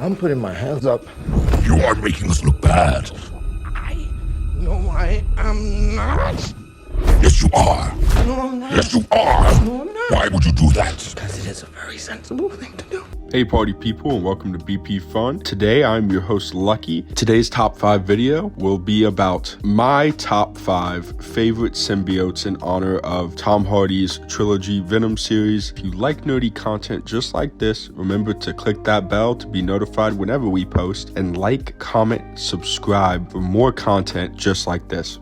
I'm putting my hands up. You are making us look bad. No, I am not. Yes, you are. No, I'm not. Yes, you are. No, I'm not. Why would you do that? Because it is a very sensible thing to do. Hey party people, and welcome to BP Fun. Today I'm your host Lucky. Today's top 5 video will be about my top 5 favorite symbiotes in honor of Tom Hardy's Trilogy Venom series. If you like nerdy content just like this, remember to click that bell to be notified whenever we post, and like, comment, subscribe for more content just like this.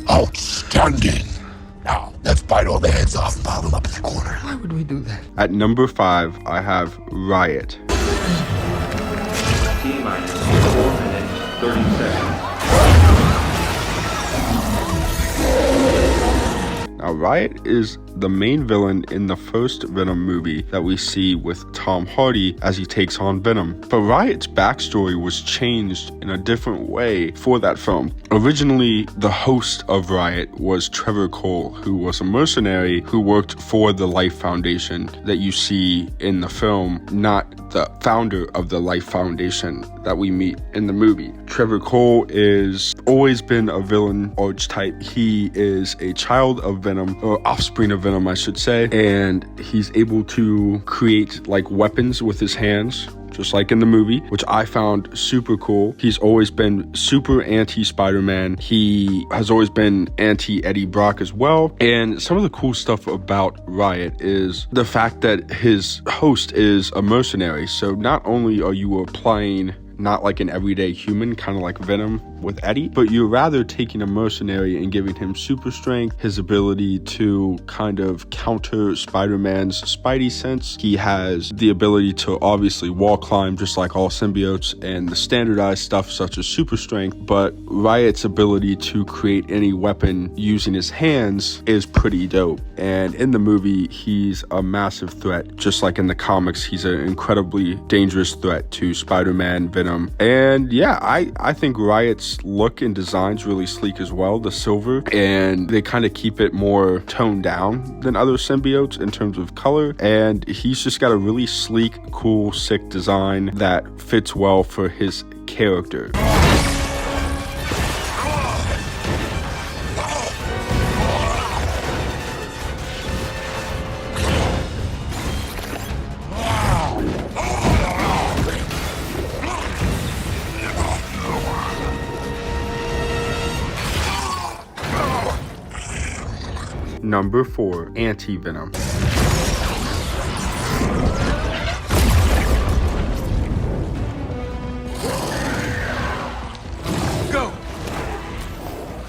Outstanding. Now, let's bite all the heads off and pile them up in the corner. Why would we do that? At number 5, I have Riot. T-minus 4 minutes, 30 seconds. Now, Riot is the main villain in the first Venom movie that we see with Tom Hardy as he takes on Venom. But Riot's backstory was changed in a different way for that film. Originally, the host of Riot was Trevor Cole, who was a mercenary who worked for the Life Foundation that you see in the film, not the founder of the Life Foundation that we meet in the movie. Trevor Cole is always been a villain archetype. He is a child of Venom, or offspring of Venom, I should say, and he's able to create like weapons with his hands, just like in the movie, which I found super cool. He's always been super anti-Spider-Man. He has always been anti-Eddie Brock as well. And some of the cool stuff about Riot is the fact that his host is a mercenary. So not only are you applying not like an everyday human, kind of like Venom with Eddie, but you're rather taking a mercenary and giving him super strength, his ability to kind of counter Spider-Man's Spidey sense. He has the ability to obviously wall climb just like all symbiotes and the standardized stuff such as super strength, but Riot's ability to create any weapon using his hands is pretty dope. And in the movie, he's a massive threat. Just like in the comics, he's an incredibly dangerous threat to Spider-Man, Venom. And yeah, I think Riot's look and design's really sleek as well, the silver, and they kind of keep it more toned down than other symbiotes in terms of color. And he's just got a really sleek, cool, sick design that fits well for his character. Number 4, Anti-Venom. Go!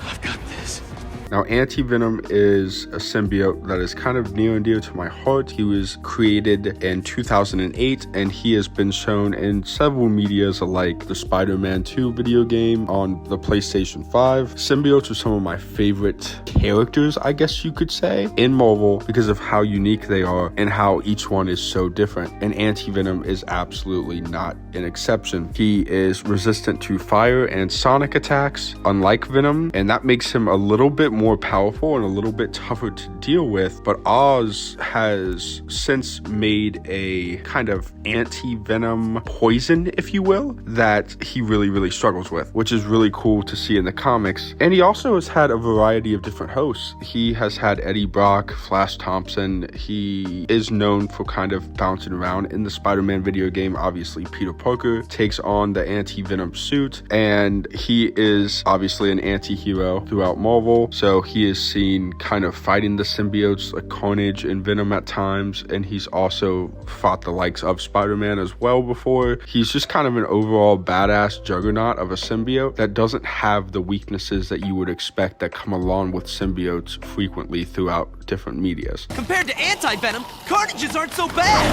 I've got this. Now, Anti-Venom is a symbiote that is kind of near and dear to my heart. He was created in 2008, and he has been shown in several medias like the Spider-Man 2 video game on the PlayStation 5. Symbiotes are some of my favorite characters, I guess you could say, in Marvel because of how unique they are and how each one is so different. And Anti-Venom is absolutely not an exception. He is resistant to fire and sonic attacks, unlike Venom, and that makes him a little bit more powerful and a little bit tougher to deal with. But Oz has since made a kind of anti-venom poison, if you will, that he really struggles with, which is really cool to see in the comics. And he also has had a variety of different hosts. He has had Eddie Brock, Flash Thompson. He is known for kind of bouncing around in the Spider-Man video game. Obviously, Peter Parker takes on the anti-venom suit, and he is obviously an anti-hero throughout Marvel. So he is seen kind of fighting the symbiotes like Carnage and Venom at times, and he's also fought the likes of Spider-Man as well before. He's just kind of an overall badass juggernaut of a symbiote that doesn't have the weaknesses that you would expect that come along with symbiotes frequently throughout different medias. Compared to Anti-Venom, Carnages aren't so bad!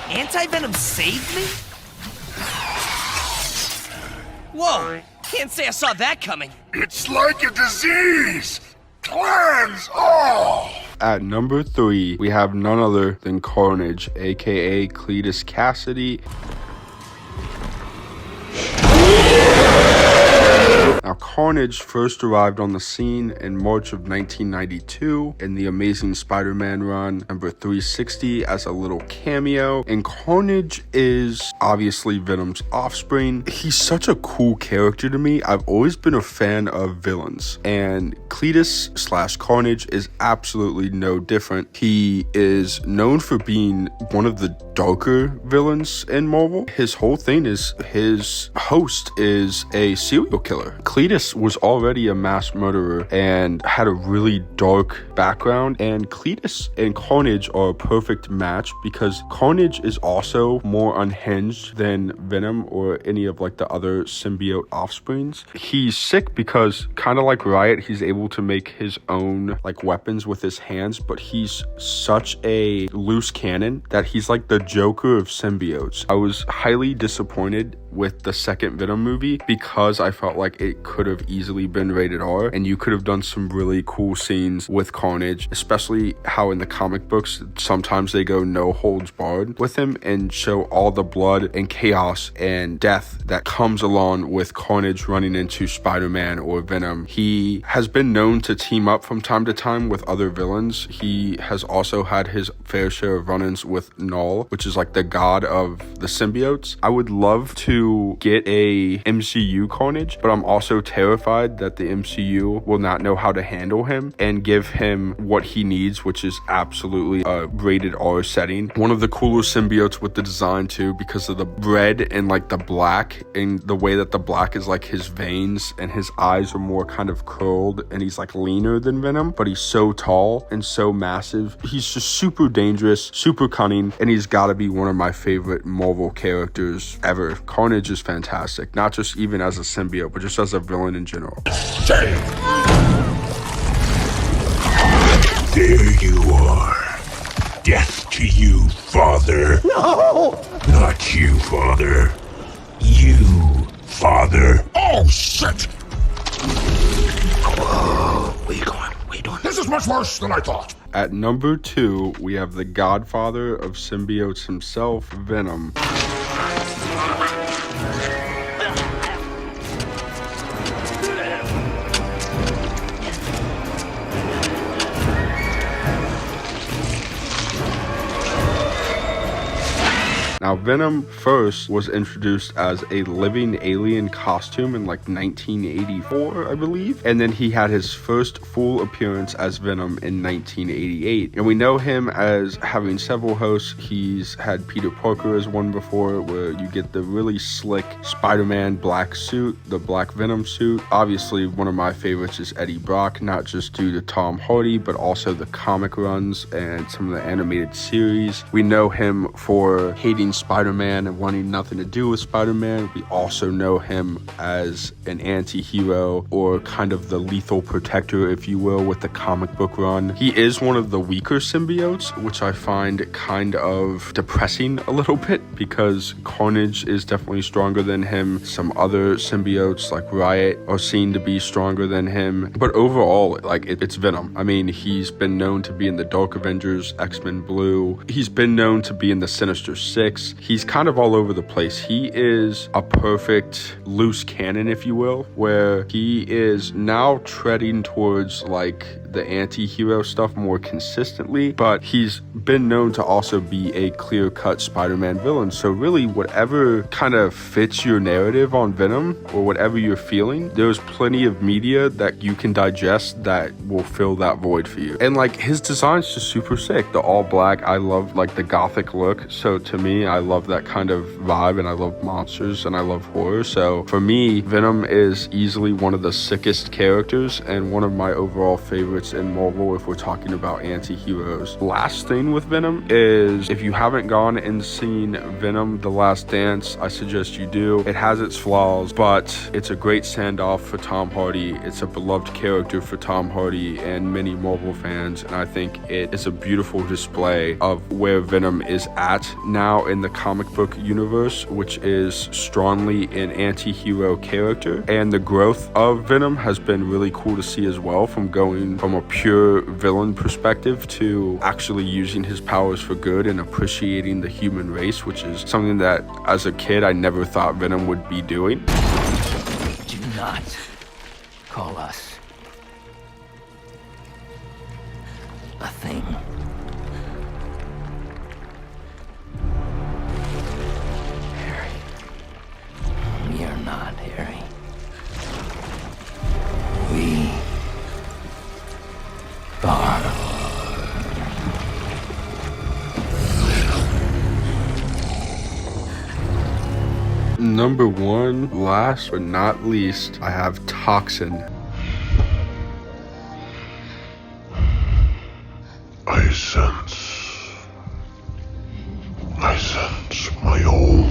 Anti-Venom saved me? Whoa! Can't say I saw that coming. It's like a disease. Cleanse all. At number 3, we have none other than Carnage, aka Cletus Cassidy. Now, Carnage first arrived on the scene in March of 1992 in the Amazing Spider-Man run number 360 as a little cameo. And Carnage is obviously Venom's offspring. He's such a cool character to me. I've always been a fan of villains, and Cletus / Carnage is absolutely no different. He is known for being one of the darker villains in Marvel. His whole thing is his host is a serial killer. Cletus was already a mass murderer and had a really dark background, and Cletus and Carnage are a perfect match because Carnage is also more unhinged than Venom or any of like the other symbiote offsprings. He's sick because, kind of like Riot, he's able to make his own like weapons with his hands, but he's such a loose cannon that he's like the Joker of symbiotes. I was highly disappointed with the second Venom movie because I felt like it could have easily been rated R, and you could have done some really cool scenes with Carnage, especially how in the comic books sometimes they go no holds barred with him and show all the blood and chaos and death that comes along with Carnage running into Spider-Man or Venom. He has been known to team up from time to time with other villains. He has also had his fair share of run-ins with Null, which is like the god of the symbiotes. I would love to get a MCU Carnage, but I'm also terrified that the MCU will not know how to handle him and give him what he needs, which is absolutely a rated R setting. One of the cooler symbiotes with the design too, because of the red and like the black, and the way that the black is like his veins and his eyes are more kind of curled, and he's like leaner than Venom, but he's so tall and so massive. He's just super dangerous, super cunning, and he's got to be one of my favorite Marvel characters ever. Carnage is fantastic, not just even as a symbiote, but just as a villain in general. Shame! There you are. Death to you, Father. No! Not you, Father. You, Father. Oh, shit! Whoa, where you going? Where you doing? This is much worse than I thought. At number 2, we have the godfather of symbiotes himself, Venom. Now, Venom first was introduced as a living alien costume in like 1984, I believe. And then he had his first full appearance as Venom in 1988. And we know him as having several hosts. He's had Peter Parker as one before, where you get the really slick Spider-Man black suit, the black Venom suit. Obviously, one of my favorites is Eddie Brock, not just due to Tom Hardy, but also the comic runs and some of the animated series. We know him for hating Spider-Man and wanting nothing to do with Spider-Man. We also know him as an anti-hero, or kind of the lethal protector, if you will, with the comic book run. He is one of the weaker symbiotes, which I find kind of depressing a little bit, because Carnage is definitely stronger than him. Some other symbiotes like Riot are seen to be stronger than him, but overall, like, it's Venom. I mean, he's been known to be in the Dark Avengers, X-Men Blue. He's been known to be in the Sinister Six. He's kind of all over the place. He is a perfect loose cannon, if you will, where he is now treading towards like the anti-hero stuff more consistently, but he's been known to also be a clear-cut Spider-Man villain. So really, whatever kind of fits your narrative on Venom, or whatever you're feeling, there's plenty of media that you can digest that will fill that void for you. And like, his design's just super sick. The all black, I love like the gothic look. So to me, I love that kind of vibe, and I love monsters and I love horror. So for me, Venom is easily one of the sickest characters and one of my overall favorites in Marvel if we're talking about anti-heroes. Last thing with Venom is, if you haven't gone and seen Venom The Last Dance, I suggest you do. It has its flaws, but it's a great send-off for Tom Hardy. It's a beloved character for Tom Hardy and many Marvel fans, and I think it is a beautiful display of where Venom is at now in the comic book universe, which is strongly an anti-hero character. And the growth of Venom has been really cool to see as well, from going from a pure villain perspective to actually using his powers for good and appreciating the human race, which is something that as a kid I never thought Venom would be doing. Do not call us a thing. Harry, we are not Harry. We are. Number one, last but not least, I have Toxin. I sense my own.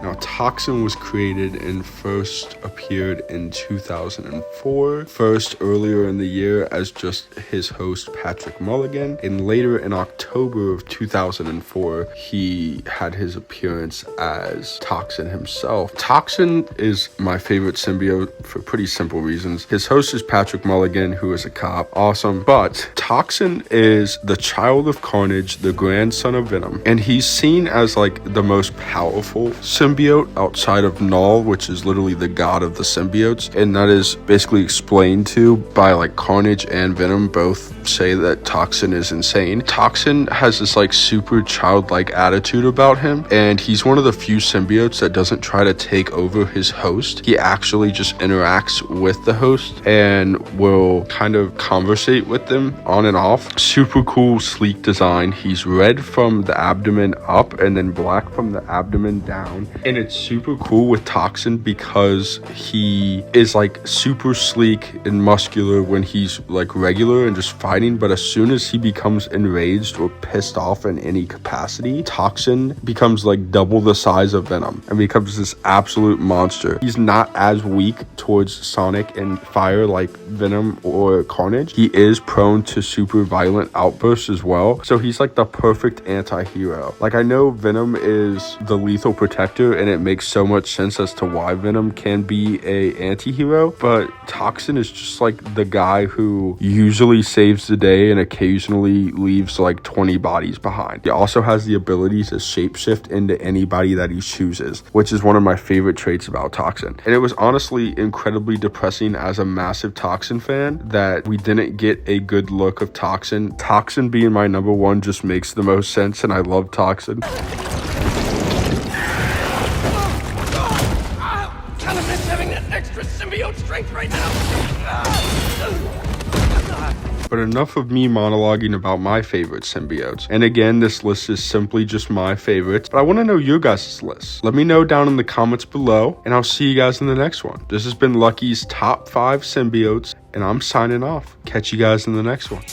Now, Toxin was created and first appeared in 2004. First earlier in the year as just his host Patrick Mulligan, and later in October of 2004, he had his appearance as Toxin himself. Toxin is my favorite symbiote for pretty simple reasons. His host is Patrick Mulligan, who is a cop. Awesome. But Toxin is the child of Carnage, the grandson of Venom, and he's seen as like the most powerful symbiote outside of Null, which is literally the god of the symbiotes, and that is basically explained to by like Carnage and Venom both say that Toxin is insane. Toxin has this like super childlike attitude about him, and he's one of the few symbiotes that doesn't try to take over his host. He actually just interacts with the host and will kind of conversate with them on and off. Super cool, sleek design. He's red from the abdomen up and then black from the abdomen down, and it's super cool with Toxin because he is like super sleek and muscular when he's like regular and just fighting, but as soon as he becomes enraged or pissed off in any capacity, Toxin becomes like double the size of Venom and becomes this absolute monster. He's not as weak towards Sonic and fire like Venom or Carnage. He is prone to super violent outbursts as well, so he's like the perfect anti-hero. Like, I know Venom is the lethal protector and it makes so much sense as to why Venom can be a anti-hero, but Toxin is just like the guy who usually saves the day and occasionally leaves like 20 bodies behind. He also has the ability to shapeshift into anybody that he chooses, which is one of my favorite traits about Toxin. And it was honestly incredibly depressing as a massive Toxin fan that we didn't get a good look of Toxin. Toxin being my number one just makes the most sense, and I love Toxin. Kind of miss having that extra symbiote strength right now. But enough of me monologuing about my favorite symbiotes. And again, this list is simply just my favorites, but I want to know your guys' list. Let me know down in the comments below, and I'll see you guys in the next one. This has been Lucky's top 5 symbiotes, and I'm signing off. Catch you guys in the next one.